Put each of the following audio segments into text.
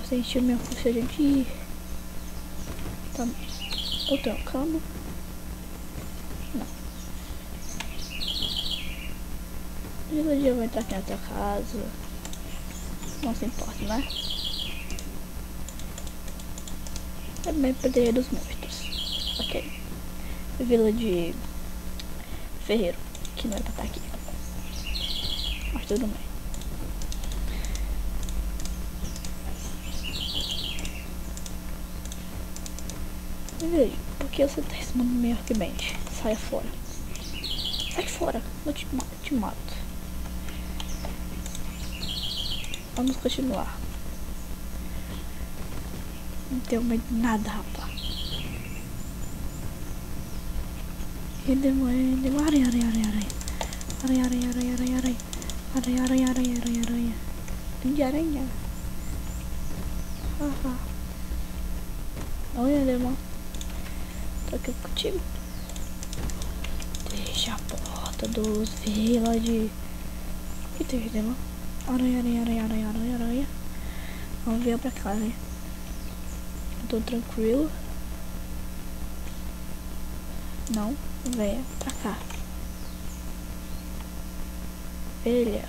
Você encheu minha pulseira de... Tá. Eu tenho cama? Não. Eu vou entrar aqui na tua casa. Não se importa, né? É bem Pedreira dos Mortos. Ok. Vila de Ferreiro, que não era pra estar aqui. Mas tudo bem. Por que você tá em meio arquimente? Saia fora. Sai fora. Eu te mato. Vamos continuar. Não tenho medo de nada, rapaz. E demora. Aranha. Tem de aranha. Olha, demônio. Tô aqui contigo. Deixa a porta dos village. Que tem, demônio? Aranha. Vamos vir pra cá, né? Tô tranquilo. Não, venha pra cá. Velha.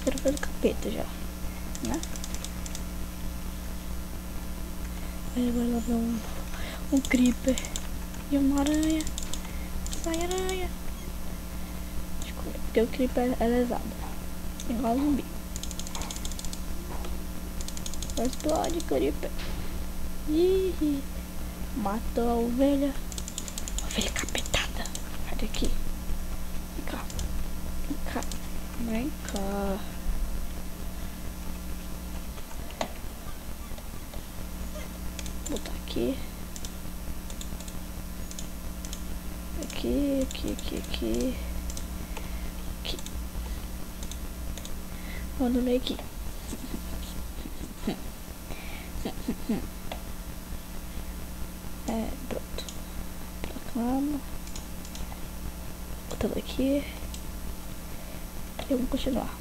Quero ver do capeta já, né? Aí agora lá vem um creeper e uma aranha. Sai, aranha. Desculpa, porque o creeper é lesado. Igual zumbi. Explode, creeper. Ih, matou a ovelha. Ovelha capetada. Sai daqui. Vem cá. Vem cá. Vou botar aqui. Aqui. Vou no meio aqui. Pronto. Proclamo. Botando aqui. E vamos continuar.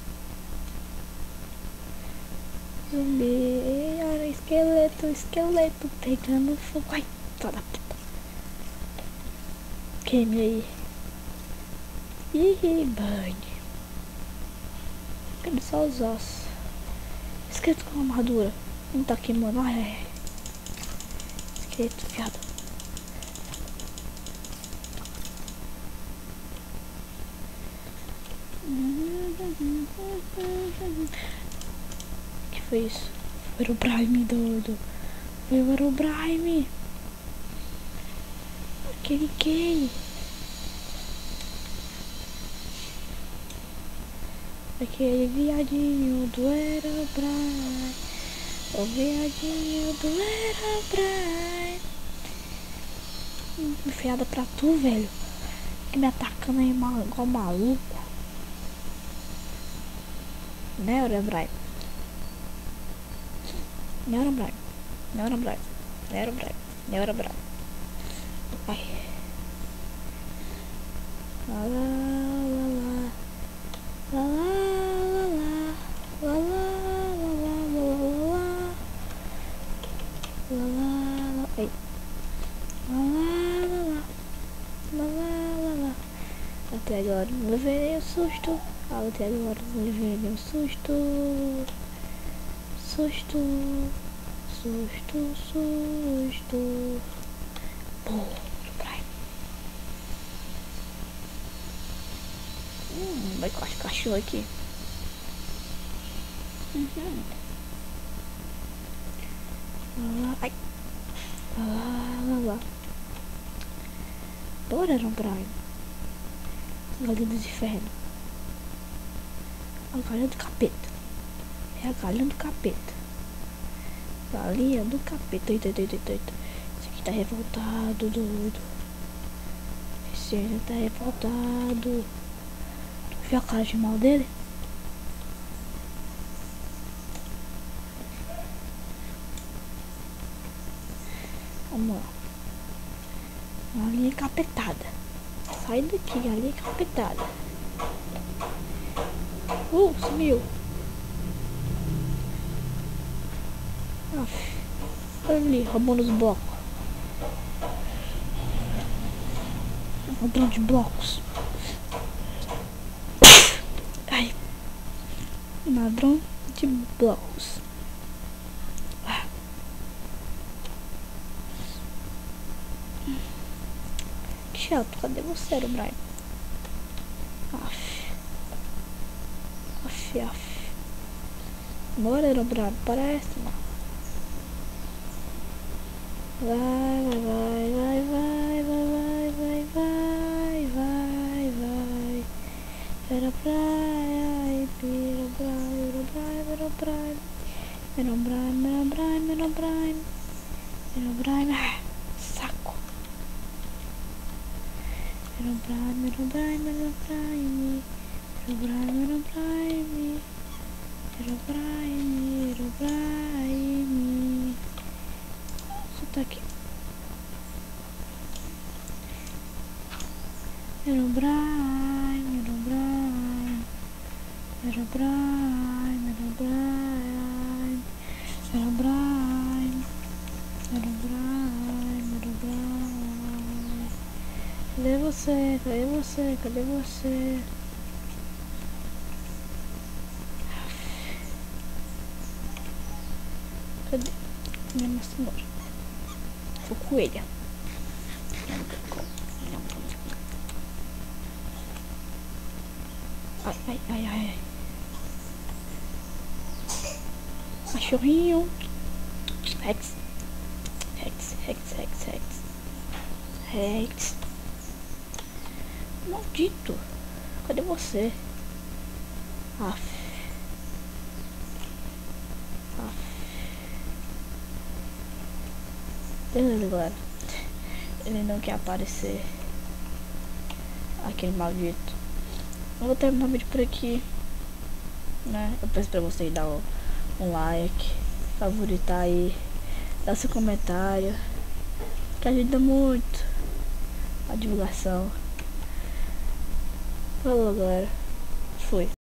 Zumbi. Olha, esqueleto pegando fogo. Ai, filha da puta. Queime aí. Ih, banho. Cadê só os ossos? Esqueleto com armadura. Não tá queimando. Ai. Esqueleto, viado. Que foi isso? Foi o Brime, doido. Foi o Brime. Aquele. Aquele viadinho do Herobrine. O viadinho do Herobrine. Enfiada pra tu, velho. Que me atacando aí igual maluco. Né, Herobrine? Herobrine. Ai. Até agora não levei nenhum susto. Até agora não levei nenhum susto. Pô, praia. Vai com o cachorro aqui. Ai. Lá. Bora, Herobrine. Galinha dos infernos. A galinha do capeta. É a galinha do capeta. Galinha do capeta. Eita. Esse aqui tá revoltado, doido. Esse aí tá revoltado. Tu viu a cara de mal dele? Vamos lá. Galinha capetada. Sai daqui, galinha capetada. Sumiu. Olha ali, roubando os blocos. Ladrão de blocos. Ai. Ladrão de blocos. Que chato, cadê você, Herobrine? Aff. Bora, Herobrine, parece, mano. Vai. Herobrine, saco. Herobrine. Você tá aqui. Herobrine. Cadê você? Cadê minha cenoura? Sou coelha. Ai. Cachorrinho. Rex. Maldito. Cadê você? Beleza, galera. Ele não quer aparecer. Aquele maldito. Eu vou terminar o vídeo por aqui, né? Eu peço pra vocês dar um like, favoritar aí, dar seu comentário, que ajuda muito a divulgação. Falou, galera. Fui.